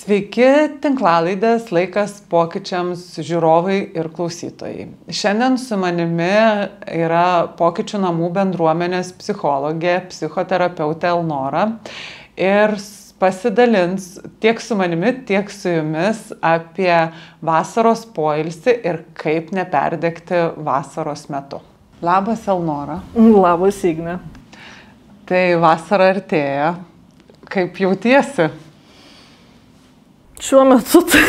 Sveiki, tinklalaidės laikas pokyčiams žiūrovai ir klausytojai. Šiandien su manimi yra Pokyčių namų bendruomenės psichologė, psichoterapeutė Elnora ir pasidalins tiek su manimi, tiek su jumis apie vasaros poilsį ir kaip neperdegti vasaros metu. Labas, Elnora. Labas, Igne. Tai vasara artėja. Kaip jautiesi? Šiuo metu tai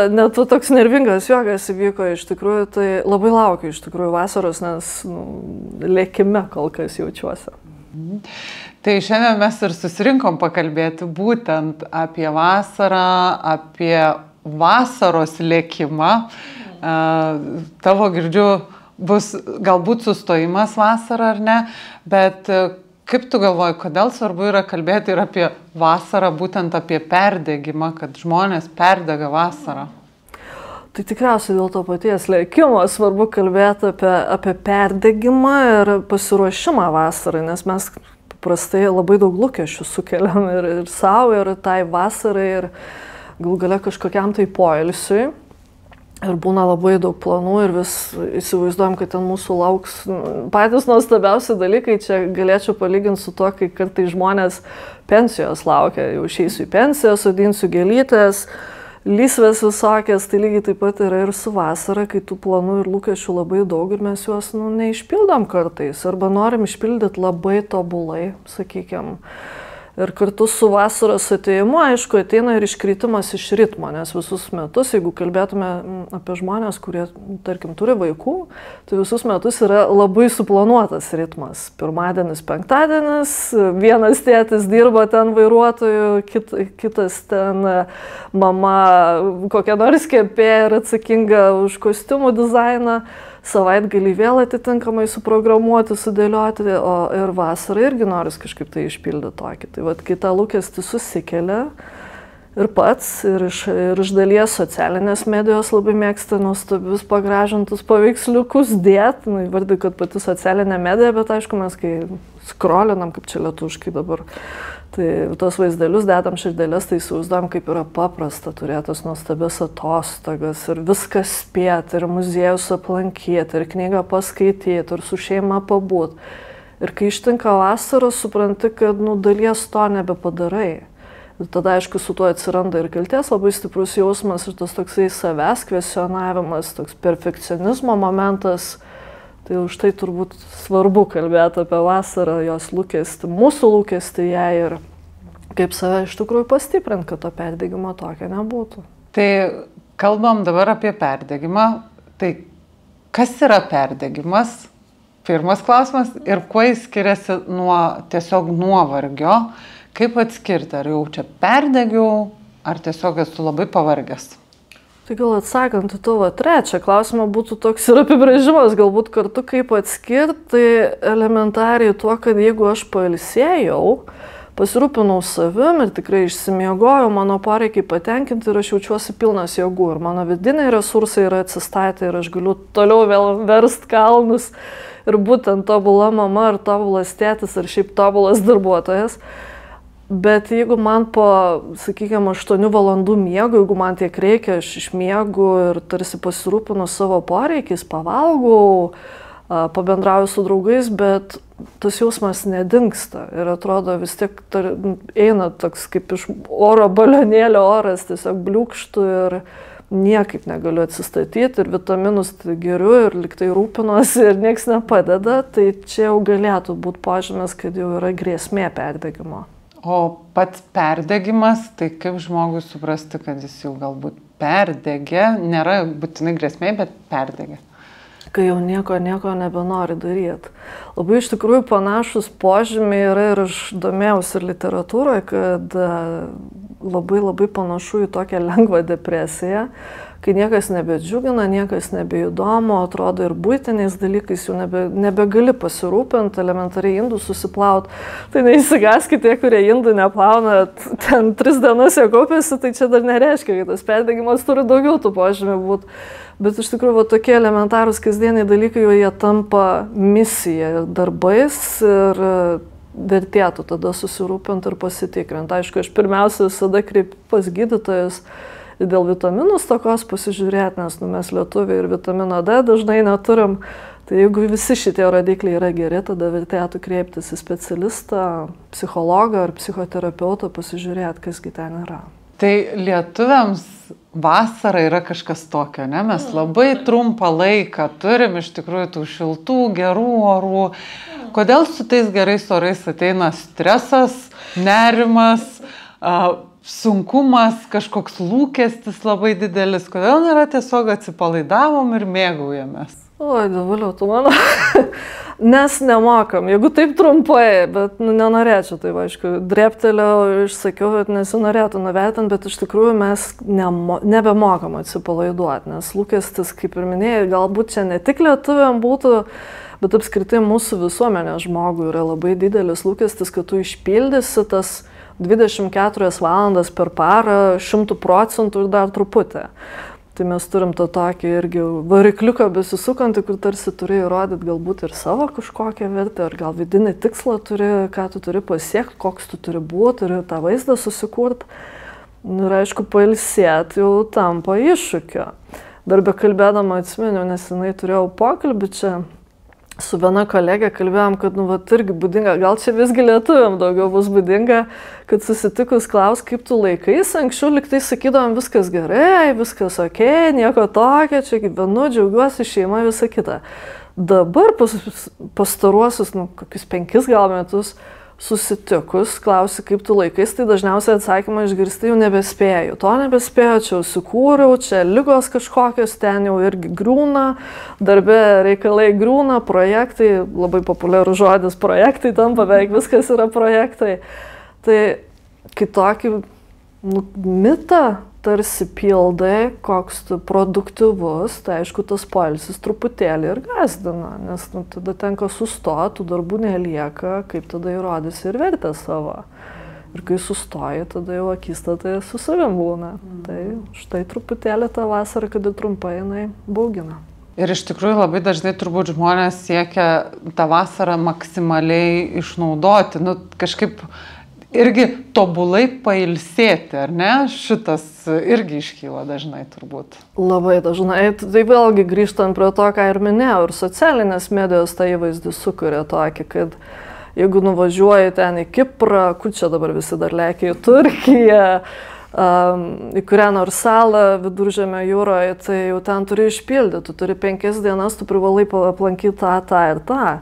net toks nervingas juokas įvyko iš tikrųjų, tai labai laukiu iš tikrųjų vasaros, nes lėkime kol kas jaučiuosi. Tai šiandien mes ir susirinkom pakalbėti būtent apie vasarą, apie vasaros lėkimą. Tavo girdžiu bus galbūt sustojimas vasarą ar ne, bet kaip tu galvoji, kodėl svarbu yra kalbėti ir apie vasarą, būtent apie perdegimą, kad žmonės perdega vasarą? Tai tikriausiai dėl to paties lėkimo svarbu kalbėti apie perdegimą ir pasiruošimą vasarai, nes mes paprastai labai daug lūkesčių sukeliam ir savo, ir tai vasarai, ir galų gale kažkokiam tai poilsiui. Ir būna labai daug planų ir vis įsivaizduojam, kad ten mūsų lauks patys nuostabiausi dalykai. Čia galėčiau palyginti su to, kai kartais žmonės pensijos laukia. Jau išeisiu į pensiją, sodinsiu gėlytės, lysvės visokias. Tai lygiai taip pat yra ir su vasara, kai tų planų ir lūkesčių labai daug ir mes juos neišpildom kartais. Arba norim išpildyti labai tobulai, sakykime. Ir kartu su vasaros atėjimu, aišku, ateina ir iškritimas iš ritmo, nes visus metus, jeigu kalbėtume apie žmonės, kurie, tarkim, turi vaikų, tai visus metus yra labai suplanuotas ritmas. Pirmadienis, penktadienis, vienas tėtis dirba ten vairuotoju, kitas ten mama kokia nors kepėja ir atsakinga už kostiumų dizainą. Savaitgalį vėl atitinkamai suprogramuoti, sudėlioti, o ir vasarą irgi noris kažkaip tai išpildyti tokį. Tai vat, kai tą lūkestį susikelia ir pats, ir iš dalies socialinės medijos labai mėgsta nuostabius pagražintus paveiksliukus dėti, įvardai, kad pati socialinė medija, bet aišku, mes kai skrolinam, kaip čia lietuviškai dabar, tai tos vaizdelius dedam širdelės, tai įsivaizduojam, kaip yra paprasta turėti tas nuostabias atostogas ir viską spėti, ir muziejus aplankyti, ir knygą paskaityti, ir su šeima pabūt. Ir kai ištinka vasara, supranti, kad dalies to nebepadarai. Ir tada, aišku, su tuo atsiranda ir kaltės labai stiprus jausmas ir tas toksai savęs kvestionavimas, toks perfekcionizmo momentas. Tai už tai turbūt svarbu kalbėti apie vasarą, jos lūkestį, mūsų lūkestį ją ir kaip save iš tikrųjų pastiprinti, kad to perdegimo tokio nebūtų. Tai kalbam dabar apie perdegimą. Tai kas yra perdegimas? Pirmas klausimas. Ir kuo jis skiriasi nuo tiesiog nuovargio? Kaip atskirti? Ar jau čia perdegiau, ar tiesiog esu labai pavargęs? Tai gal atsakant į tavo trečią klausimą būtų toks ir apibrėžimas, galbūt kartu kaip atskirti, tai elementariai tuo, kad jeigu aš pailsėjau, pasirūpinau savim ir tikrai išsimiegojau, mano poreikiai patenkinti ir aš jaučiuosi pilnas jėgų ir mano vidiniai resursai yra atsistatę ir aš galiu toliau vėl verst kalnus ir būtent tobula mama ar tobulas tėtis ar šiaip tobulas darbuotojas. Bet jeigu man po, sakykime, 8 valandų miego, jeigu man tiek reikia, aš išmiegu ir tarsi pasirūpinu savo poreikiais, pavalgau, pabendrauju su draugais, bet tas jausmas nedingsta. Ir atrodo vis tiek eina toks kaip iš oro balionėlio oras, tiesiog bliūkštų ir niekaip negaliu atsistatyti ir vitaminus geriu ir liktai rūpinuosi ir nieks nepadeda, tai čia jau galėtų būti požymis, kad jau yra grėsmė perdegimo. O pats perdegimas, tai kaip žmogui suprasti, kad jis jau galbūt perdegė, nėra būtinai grėsmė, bet perdegė? Kai jau nieko nebenori daryti. Labai iš tikrųjų panašus požymiai yra ir aš domėjausi ir literatūroje, kad labai panašu į tokią lengvą depresiją, kai niekas nebedžiugina, niekas nebeįdomu, atrodo ir buitiniais dalykais jau nebegali pasirūpinti, elementariai indų susiplaut. Tai neįsigaskite, tie, kurie indų neplauna, ten 3 dienas jau kaupėsi, tai čia dar nereiškia, kad tas perdegimas turi daugiau tų požymių būti. Bet iš tikrųjų tokie elementarūs kasdieniai dalykai, jie tampa misija darbais ir vertėtų tada susirūpinti ir pasitikrinti. Aišku, aš pirmiausia visada kreipiu pas gydytojus dėl vitaminų stokos pasižiūrėti, nes mes lietuviai ir vitamino D dažnai neturim. Tai jeigu visi šitie rodikliai yra geri, tada vertėtų kreiptis į specialistą, psichologą ar psichoterapeutą, pasižiūrėti, kasgi ten yra. Tai lietuviams vasara yra kažkas tokio, ne? Mes labai trumpą laiką turim iš tikrųjų tų šiltų, gerų orų. Kodėl su tais gerais orais ateina stresas, nerimas, sunkumas, kažkoks lūkestis labai didelis? Kodėl nėra tiesiog atsipalaidavom ir mėgaujamės? Oi, davaliau, tu mano. Nes nemokam, jeigu taip trumpai, bet nenorėčiau, tai aišku, drėptelėjau, išsakiau, bet nesinorėtų nuvertinti, bet iš tikrųjų mes nebemokam atsipalaiduoti, nes lūkestis, kaip ir minėjai, galbūt čia ne tik lietuviam būtų, bet apskritai mūsų visuomenė žmogui yra labai didelis lūkestis, kad tu išpildysi tas 24 valandas per parą 100% ir dar truputį. Tai mes turim tą tokį irgi varikliuką besisukantį, kur tarsi turi įrodyti galbūt ir savo kažkokią vertę, ar gal vidinį tikslą turi, ką tu turi pasiekti, koks tu turi būti, ir tą vaizdą susikurti. Ir aišku, pailsėti jau tampa iššūkio. Dar bekalbėdama atsimenu, nes jinai turėjau pokalbį čia su viena kolegė, kalbėjom, kad irgi būdinga, gal čia visgi lietuviam daugiau bus būdinga, kad susitikus klaus, kaip tu laikais, anksčiau liktai sakydavom viskas gerai, viskas okei, nieko tokio, čia gyvenu, džiaugiuosi, šeima, visa kita. Dabar pastaruosius, kokius 5 gal metus susitikus, klausi, kaip tu laikais, tai dažniausiai atsakymą išgirsti, jau nebespėjau. To nebespėjau, čia užsikūriau, čia lygos kažkokios, ten jau irgi griūna, darbe reikalai griūna, projektai, labai populiarus žodis projektai, tampa beveik viskas yra projektai. Tai kitokį mitą tarsi pildai, koks tu produktyvus, tai aišku, tas poilsis truputėlį ir gazdina, nes tada tenka sustoti, tų darbų nelieka, kaip tada įrodysi ir vertę savo. Ir kai sustoji, tada jau akistatai su savim būna. Tai štai truputėlį tą vasarą, kad ir trumpai jinai baugina. Ir iš tikrųjų labai dažnai turbūt žmonės siekia tą vasarą maksimaliai išnaudoti, kažkaip irgi tobulai pailsėti, ar ne? Šitas irgi iškyla dažnai turbūt. Labai dažnai. Tai vėlgi grįžtant prie to, ką ir minėjau, ir socialinės medijos tą įvaizdį sukuria tokį, kad jeigu nuvažiuoji ten į Kiprą, kur čia dabar visi dar lėkia į Turkiją, į kurią nors salą Viduržemio jūroje, tai jau ten turi išpildyti. Tu turi 5 dienas, tu privalai aplankyti tą ir tą.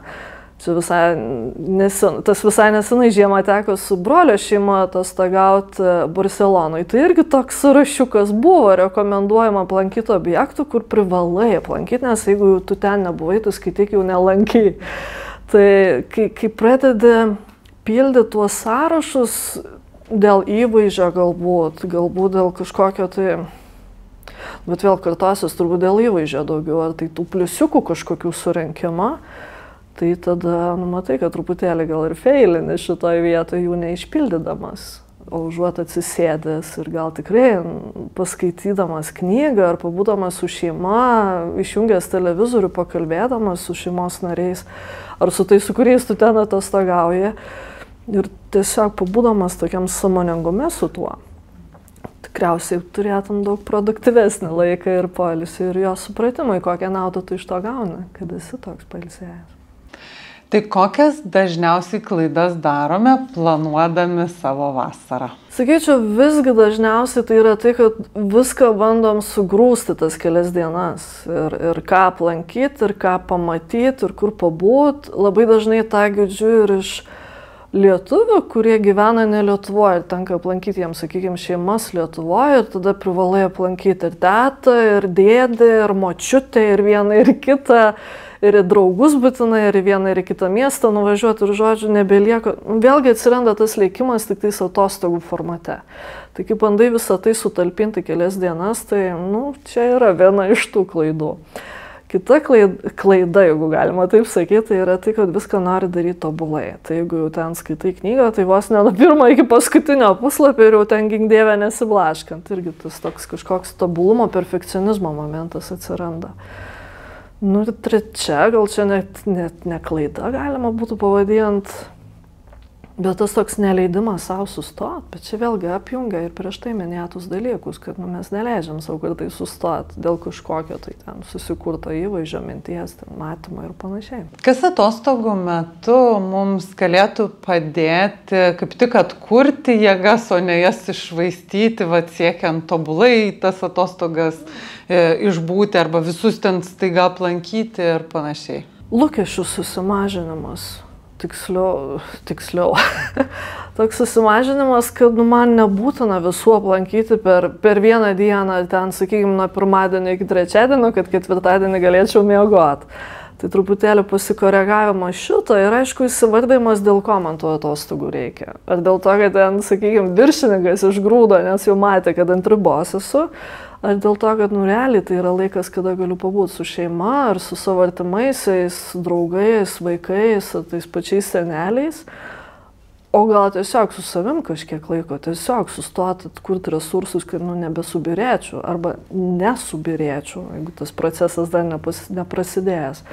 Tas visai nesenai žiemą teko su brolio šeima atostogauti Barcelonoj. Tai irgi toks sąrašiukas buvo, rekomenduojama aplankyti objektų, kur privalai aplankyti, nes jeigu tu ten nebuvai, tu skaityk jau nelankai. Tai kai pradedi pildyti tuos sąrašus dėl įvaizdžio galbūt dėl kažkokio tai, bet vėl kartosios turbūt dėl įvaizdžio daugiau, ar tai tų pliusiukų kažkokių surinkimą, tai tada matai, kad truputėlį gal ir feilini šitoje vietoje jų neišpildydamas, o užuot atsisėdęs ir gal tikrai paskaitydamas knygą ar pabūdamas su šeima, išjungęs televizorių, pakalbėdamas su šeimos nariais ar su tais, su kuriais tu ten atostogauji ir tiesiog pabūdamas tokiam sąmoningume su tuo. Tikriausiai turėtum daug produktyvesnį laiką ir poilsį ir jo supratimai, kokią naudą tu iš to gauni, kad esi toks pailsėjęs. Tai kokias dažniausiai klaidas darome planuodami savo vasarą? Sakyčiau, visgi dažniausiai tai yra tai, kad viską bandom sugrūsti tas kelias dienas. Ir ką aplankyti, ir ką pamatyti, ir kur pabūt. Labai dažnai tą girdžiu ir iš lietuvių, kurie gyvena ne Lietuvoje ir tenka aplankyti jiems, sakykime, šeimas Lietuvoje ir tada privalai aplankyti ir tetą, ir dėdę, ir močiutę, ir vieną, ir kitą. Ir į draugus būtinai, ir į vieną, ir į kitą miestą nuvažiuoti ir žodžių nebelieka. Vėlgi atsiranda tas leikimas tik tais atostogų formate. Tai kai bandai visą tai sutalpinti kelias dienas, tai čia yra viena iš tų klaidų. Kita klaida, jeigu galima taip sakyti, tai yra tai, kad viską nori daryti tobulai. Tai jeigu jau ten skaitai knygą, tai vos ne nuo pirmo iki paskutinio puslapio ir jau ten gink-dieve nesiblaškant. Irgi tas toks kažkoks tobulumo, perfekcionizmo momentas atsiranda. Ir trečia, gal čia net ne klaida galima būtų pavadinti, Bet tas toks neleidimas savo sustot, bet čia vėlgi apjungia ir prieš tai minėtus dalykus, kad mes neleidžiam savo kartai sustot dėl kažkokio tai ten susikurto įvaizdžio, minties, matymo ir panašiai. Kas atostogų metu mums galėtų padėti kaip tik atkurti jėgas, o ne jas iššvaistyti, siekiant tobulai tas atostogas išbūti arba visus ten staiga aplankyti ir panašiai? Lūkesčių susimažinimas. Tiksliau. Toks susimažinimas, kad man nebūtina visų aplankyti per vieną dieną, ten, sakykime, nuo pirmadienio iki trečiadienio, kad ketvirtadienį galėčiau miegoti. Tai truputėlį pasikoregavimo šito ir aišku įsivardymas, dėl ko man tų atostogų reikia. Ar dėl to, kad ten, sakykime, viršininkas išgrūdo, nes jau matė, kad ant ribos esu. Ar dėl to, kad realiai tai yra laikas, kada galiu pabūti su šeima, ar su savo artimaisiais, draugais, vaikais, ar tais pačiais seneliais. O gal tiesiog su savim kažkiek laiko, tiesiog sustoti, atkurti resursus, kad nebesubirėčiau, arba nesubirėčiau, jeigu tas procesas dar neprasidėjęs.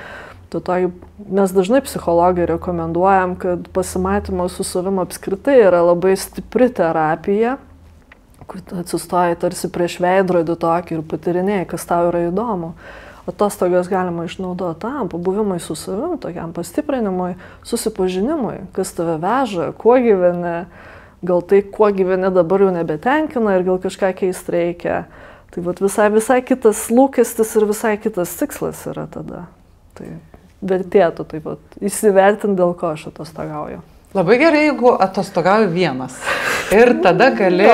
Mes dažnai psichologai rekomenduojam, kad pasimatymas su savim apskritai yra labai stipri terapija, kur atsistoji tarsi prieš veidrodį tokį ir patyrinėjai, kas tau yra įdomu. Atostogas galima išnaudoti tam, pabuvimui su savim, tokiam pastiprinimui, susipažinimui, kas tave veža, kuo gyveni, gal tai, kuo gyveni dabar jau nebetenkina ir gal kažką keist reikia. Tai visai kitas lūkestis ir visai kitas tikslas yra tada. Tai vertėtų taip pat įsivertinti, dėl ko aš atostogauju. Labai gerai, jeigu atostogauju vienas. Ir tada gali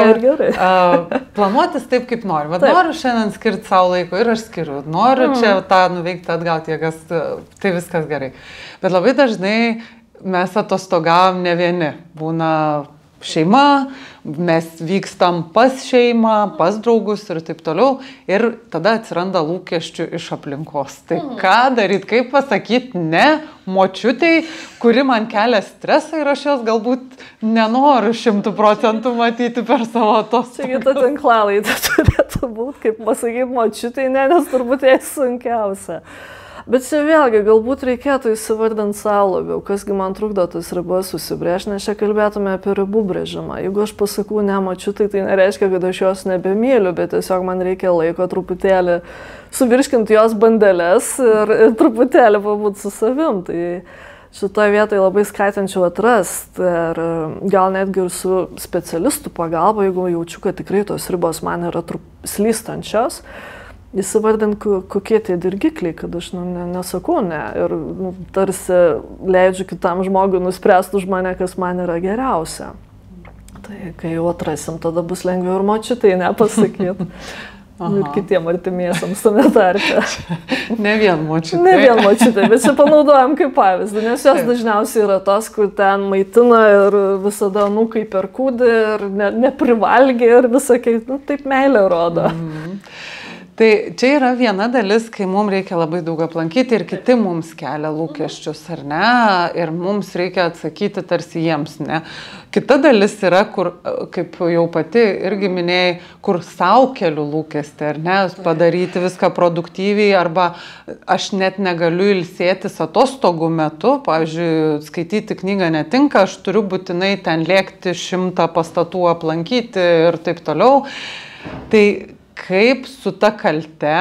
planuotis taip, kaip nori. Noriu šiandien skirti savo laiko ir aš skiriu. Noriu čia tą nuveikti, atgauti jėgas, tai viskas gerai. Bet labai dažnai mes atostogavom ne vieni. Būna šeima, mes vykstam pas šeimą, pas draugus ir taip toliau. Ir tada atsiranda lūkesčių iš aplinkos. Tai ką daryti, kaip pasakyti ne močiutei, kuri man kelia stresą ir aš jos galbūt nenoriu 100% matyti per savo atostogas. Čia kita tinklalaidė turėtų būti, kaip pasakyti močiutei, nes turbūt jai sunkiausia. Bet čia vėlgi, galbūt reikėtų įsivardinti savo labiau, kasgi man trukdo tas ribas susibrėžti, nes čia kalbėtume apie ribų brėžimą. Jeigu aš pasakau ne močiutai, tai nereiškia, kad aš jos nebemyliu, bet tiesiog man reikia laiko truputėlį suvirškinti jos bandeles ir truputėlį pabūti su savim. Tai šitoje vietoje labai skatinčiau atrasti ir gal netgi ir su specialistų pagalba, jeigu jaučiu, kad tikrai tos ribos man yra slystančios. Įsivardint, kokie tie dirgikliai, kad aš nesakau ne ir tarsi leidžiu kitam žmogui nuspręsti už mane, kas man yra geriausia. Tai kai jau atrasim, tada bus lengviau ir močiutai nepasakyti. Ir kitiem artimiesiams tame tarpe. Ne vien močiutai. Ne vien močiutai, bet čia panaudojam kaip pavyzdį, nes jos dažniausiai yra tos, kur ten maitina ir visada anūkai per kūdį ir neprivalgia ir visokiai, taip meilė rodo. Tai čia yra viena dalis, kai mums reikia labai daug aplankyti ir kiti mums kelia lūkesčius, ar ne? Ir mums reikia atsakyti tarsi jiems, ne? Kita dalis yra, kur, kaip jau pati irgi minėjai, kur sau keliu lūkestį, ar ne? Padaryti viską produktyviai, arba aš net negaliu ilsėtis atostogų metu, pavyzdžiui, skaityti knygą netinka, aš turiu būtinai ten lėkti 100 pastatų aplankyti ir taip toliau. Tai kaip su ta kalte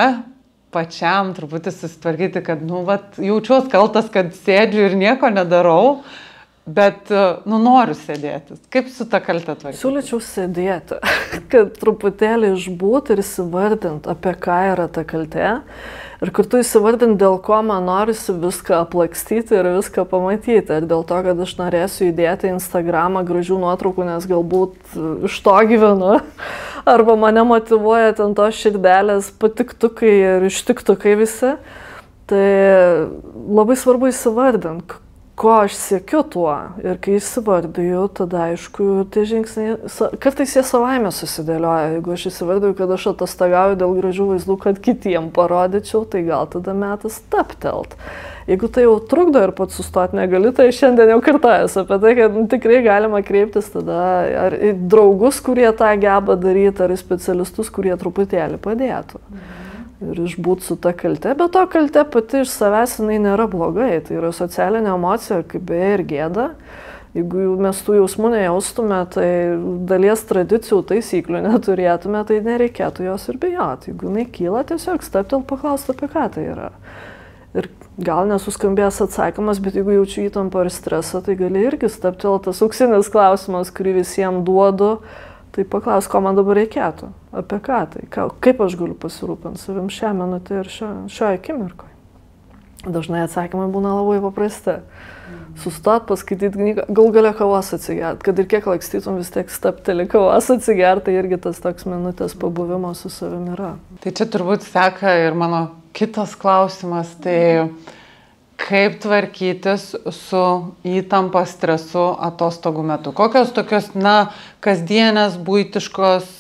pačiam truputį susitvarkyti, kad, jaučiuos kaltas, kad sėdžiu ir nieko nedarau, bet, noriu sėdėti. Kaip su ta kalte tvarkyti? Siūlyčiau sėdėti, kad truputėlį išbūt ir įsivardint, apie ką yra ta kaltė. Ir kartu įsivardint, dėl ko man norisi viską aplakstyti ir viską pamatyti. Ir dėl to, kad aš norėsiu įdėti į Instagramą gražių nuotraukų, nes galbūt iš to gyvenu. Arba mane motyvuoja ten tos širdelės patiktukai ir ištiktukai visi. Tai labai svarbu įsivardint, ko aš siekiu tuo. Ir kai įsivardiju, tada aišku, tie žingsniai, kartais jie savaime susidėlioja. Jeigu aš įsivardiju, kad aš atostogauju dėl gražių vaizdų, kad kitiem parodyčiau, tai gal tada metas taptelt. Jeigu tai jau trukdo ir pats sustoti negali, tai šiandien jau kartuojas apie tai, kad tikrai galima kreiptis tada ar į draugus, kurie tą geba daryti, ar į specialistus, kurie truputėlį padėtų. Ir išbūt su ta kalte, bet to kalte pati iš savęs jinai nėra blogai, tai yra socialinė emocija, kaip beje ir gėda. Jeigu mes tų jausmų nejaustume, tai dalies tradicijų, taisyklių neturėtume, tai nereikėtų jos ir bijoti. Jeigu jinai kyla, tiesiog steptel paklausti, apie ką tai yra. Ir gal nesuskambės atsakymas, bet jeigu jaučiu įtampą ir stresą, tai gali irgi steptel tas auksinis klausimas, kurį visiems duodu, tai paklaus, ko man dabar reikėtų, apie ką tai, kaip aš galiu pasirūpinti savim šią minutę ir šioje akimirkoje. Dažnai atsakymai būna labai paprasti. Sustot, paskaityti knygą, gal galia kavos atsigert, kad ir kiek lakstytum, vis tiek stapteli kavos atsigert, tai irgi tas toks minutės pabuvimo su savimi yra. Tai čia turbūt seka ir mano kitas klausimas, tai kaip tvarkytis su įtampa, stresu atostogų metu? Kokios tokios, kasdienės, buitiškos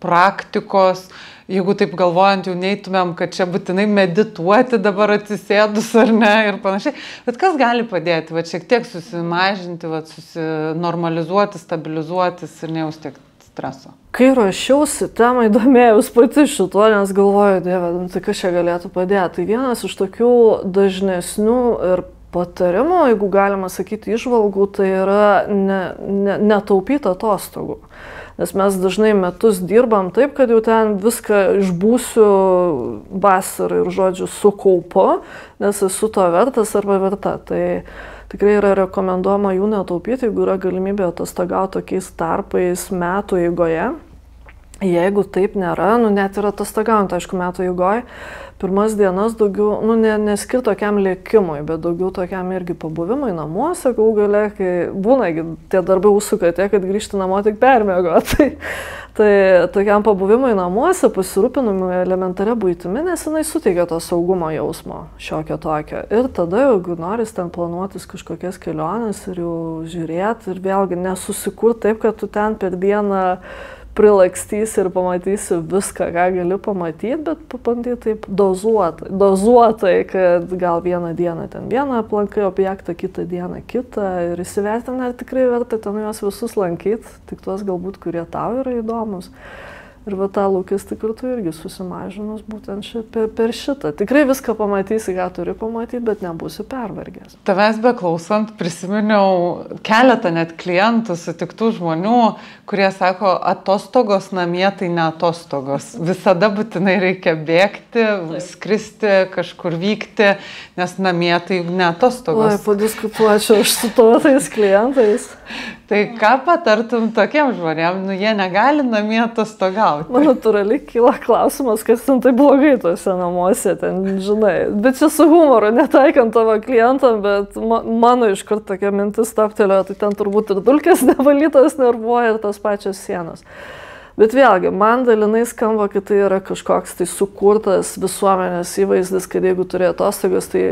praktikos, jeigu taip galvojant, jau neitumėm, kad čia būtinai medituoti dabar atsisėdus ar ne ir panašiai. Bet kas gali padėti, šiek tiek susimažinti, susinormalizuoti, stabilizuotis ir nejausti tiek streso? Kai ruošiausi temai, domėjaus pati šituo, nes galvoju, Dieve, tai kas čia galėtų padėti. Tai vienas iš tokių dažnesnių ir patarimų, jeigu galima sakyti įžvalgų, tai yra netaupyti atostogų. Nes mes dažnai metus dirbam taip, kad jau ten viską išbūsiu vasarą ir, žodžiu, sukaupu, nes esu to vertas arba verta. Tai tikrai yra rekomenduojama jų netaupyti, jeigu yra galimybė atostogauti tokiais tarpais metų eigoje. Jeigu taip nėra, net ir atostogaujant, aišku, metų eigoje, pirmas dienas daugiau, neskir tokiam lėkimui, bet daugiau tokiam irgi pabuvimui namuose, galų gale, kai būna tie darbai užsuka tiek, kad grįžti namo tik permiegoti. Tai tokiam pabuvimui namuose, pasirūpinimui elementaria buitimi, nes jinai suteikia to saugumo jausmo šiokio tokio. Ir tada, jeigu noris ten planuotis kažkokias keliones ir jau žiūrėti ir vėlgi nesusikurti taip, kad tu ten per dieną prilakstysi ir pamatysi viską, ką gali pamatyti, bet pabandyti taip dozuotai, kad gal vieną dieną ten vieną aplankai objektą, kitą dieną kitą ir įsivertinti, ar tikrai verta ten juos visus lankyti, tik tuos galbūt, kurie tau yra įdomus. Ir tą lūkestį kartu irgi susimažinus būtent per šitą. Tikrai viską pamatysi, ką turi pamatyti, bet nebūsi pervargęs. Tavęs beklausant prisiminiau keletą net klientų, sutiktų žmonių, kurie sako, atostogos namie tai ne atostogos. Visada būtinai reikia bėgti, skristi, kažkur vykti, nes namie tai ne atostogos. Oi, padiskutuočiau aš su tais klientais. Tai ką patartum tokiems žmonėms, jie negali namie atostogauti? Man natūraliai kyla klausimas, kas ten tai blogai tuose namuose, ten, žinai. Bet čia su humoru, netaikant tavo klientam, bet mano iškart tokia mintis staptelėjo, tai ten turbūt ir dulkės nevalytos nervuoja ir tos pačios sienos. Bet vėlgi, man dalinai skamba, kad tai yra kažkoks tai sukurtas visuomenės įvaizdis, kad jeigu turi atostogas, tai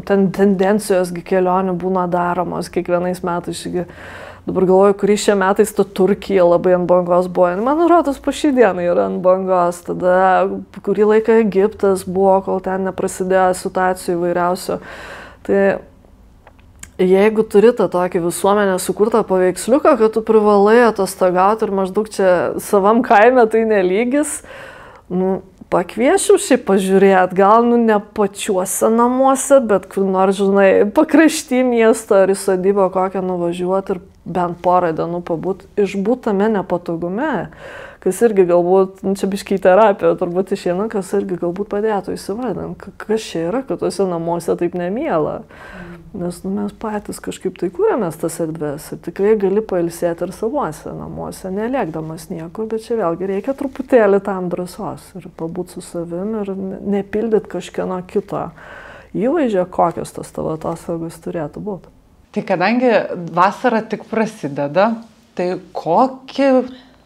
ten tendencijos kelionių būna daromos kiekvienais metais. Dabar galvoju, kurį šie metais ta Turkija labai ant bangos buvo. Man rodos, po šį dieną yra ant bangos. Tada kurį laiką Egiptas buvo, kol ten neprasidėjo situacijų įvairiausių. Tai jeigu turi tą tokį visuomenę sukurtą paveiksliuką, kad tu privalai atostogauti ir maždaug čia savam kaime tai nelygis, pakviešiu šiaip pažiūrėti, gal ne pačiuose namuose, bet kur nors, žinai, pakrašty miesto ar į sodybą kokią nuvažiuoti ir bent porą dienų pabūt, išbūt tame nepatogume, kas irgi galbūt, čia biškai terapija, turbūt išeina, kas irgi galbūt padėtų įsivardinti, kas čia yra, kad tuose namuose taip nemiela. Nes mes patys kažkaip tai kūrėmės tas erdvės ir tikrai gali pailsėti ir savuose namuose, neliekdamas niekur, bet čia vėlgi reikia truputėlį tam drąsos ir pabūti su savim ir nepildyti kažkieno kito įvaizdžio, kokios tos tavo atostogos turėtų būti. Tai kadangi vasara tik prasideda, tai kokį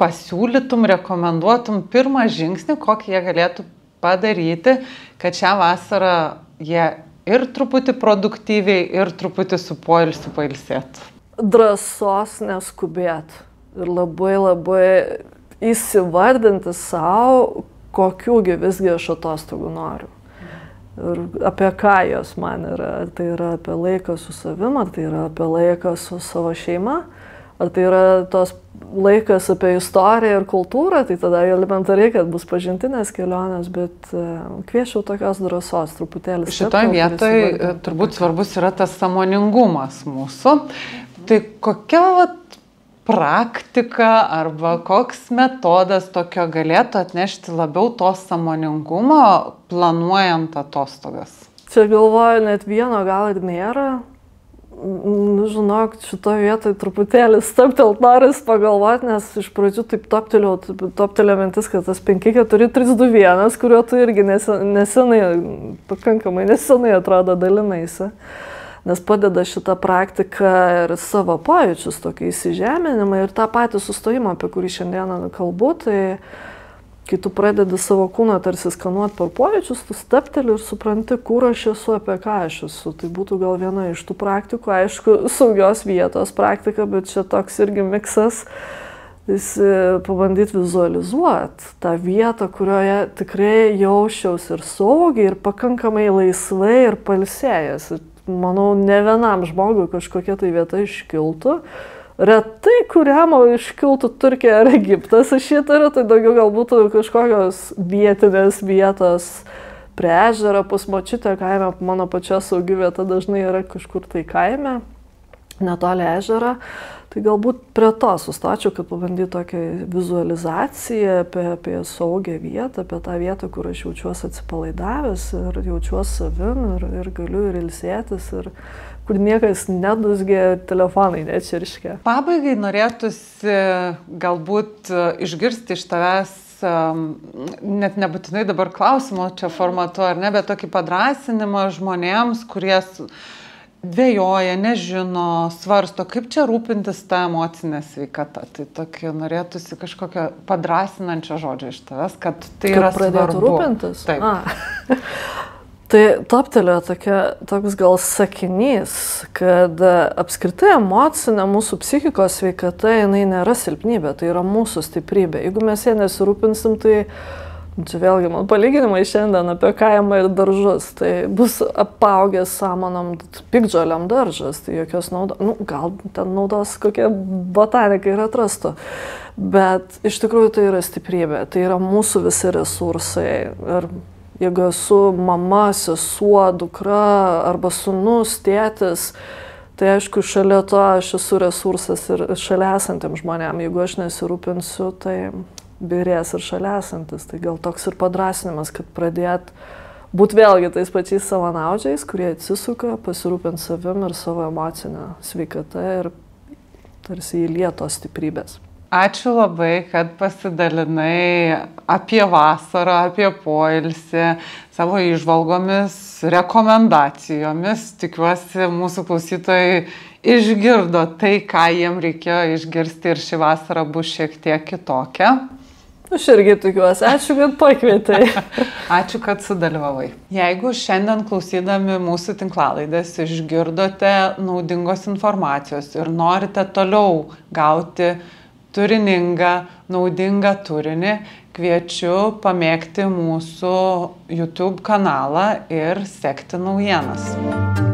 pasiūlytum, rekomenduotum pirmą žingsnį, kokį jie galėtų padaryti, kad šią vasarą jie ir truputį produktyviai, ir truputį su poilsiu pailsėtų? Drąsos neskubėti ir labai įsivardinti savo, kokiųgi visgi aš atostogų noriu. Ir apie ką jos man yra. Ar tai yra apie laiką su savim, ar tai yra apie laiką su savo šeima, ar tai yra tos laikas apie istoriją ir kultūrą, tai tada elementariai, kad bus pažintinės kelionės, bet kviečiau tokios drąsos truputėlį. Šitoj vietoj turbūt svarbus yra tas sąmoningumas mūsų. tai kokia praktika arba koks metodas tokio galėtų atnešti labiau to sąmoningumo planuojant atostogas? Čia galvoju, net vieno gal ir nėra. Nu, žinok, šitoje vietoje truputėlį stabtelt noris pagalvoti, nes iš pradžių taip toptelėjo mintis, kad tas 5-4-3-2-1, kuriuo tu irgi pakankamai nesenai atrodo dalinaisi. Nes padeda šitą praktiką ir savo pojūčius, tokį įsižeminimą ir tą patį sustojimą, apie kurį šiandieną kalbu, tai kai tu pradedi savo kūną tarsi skanuoti per pojūčius, tu stabteli ir supranti, kur aš esu, apie ką aš esu. Tai būtų gal viena iš tų praktikų, aišku, saugios vietos praktika, bet čia toks irgi miksas, pabandyti vizualizuoti tą vietą, kurioje tikrai jausčiausi ir saugiai, ir pakankamai laisvai, ir pailsėjęs. Manau, ne vienam žmogui kažkokia tai vieta iškiltų. Retai kuriam iškiltų Turkija ar Egiptas, aš įtariu, tai daugiau galbūt kažkokios vietinės vietos prie ežero, pas močiutę kaime, mano pačia saugi vieta dažnai yra kažkur tai kaime, netoli ežero. Tai galbūt prie to sustačiau, kad pabandyti tokią vizualizaciją apie saugią vietą, apie tą vietą, kur aš jaučiuosi atsipalaidavęs ir jaučiuosi savim ir galiu ir ilsėtis, ir kur niekas nedusgė, telefonai nečirškia. Pabaigai norėtųsi galbūt išgirsti iš tavęs, net nebūtinai dabar klausimo čia formatu ar ne, bet tokį padrąsinimą žmonėms, kurie dvejoja, nežino, svarsto, kaip čia rūpintis tą emocinę sveikatą. Tai tokį norėtųsi kažkokio padrąsinančio žodžio iš tavęs, kad tai yra svarbu. Kad pradėtų rūpintis? Taip. Tai toptelėjo toks gal sakinys, kad apskritai emocinė mūsų psichikos sveikata, jinai nėra silpnybė, tai yra mūsų stiprybė. Jeigu mes ją nesirūpinsim, tai čia vėlgi man palyginimai šiandien apie kaimą ir daržus, tai bus apaugęs samanom piktžoliam daržas, tai jokios naudos, gal ten naudos kokie botanikai ir atrastų, bet iš tikrųjų tai yra stiprybė, tai yra mūsų visi resursai. Ir jeigu esu mama, sesuo, dukra arba sūnus, tėtis, tai aišku, šalia to aš esu resursas ir šalia esantiem žmonėm. Jeigu aš nesirūpinsiu, tai birės ir šalia esantis. Tai gal toks ir padrąsinimas, kad pradėt būti vėlgi tais pačiais savanaudžiais, kurie atsisuka, pasirūpint savim ir savo emocinę sveikatą ir tarsi įlietos stiprybės. Ačiū labai, kad pasidalinai apie vasarą, apie poilsį, savo įžvalgomis, rekomendacijomis. Tikiuosi, mūsų klausytojai išgirdo tai, ką jiem reikėjo išgirsti ir ši vasara bus šiek tiek kitokia. Aš irgi tikiuosi. Ačiū, kad pakvietai. Ačiū, kad sudalyvavai. Jeigu šiandien klausydami mūsų tinklalaidės išgirdote naudingos informacijos ir norite toliau gauti turiningą, naudingą turinį, kviečiu pamėgti mūsų YouTube kanalą ir sekti naujienas.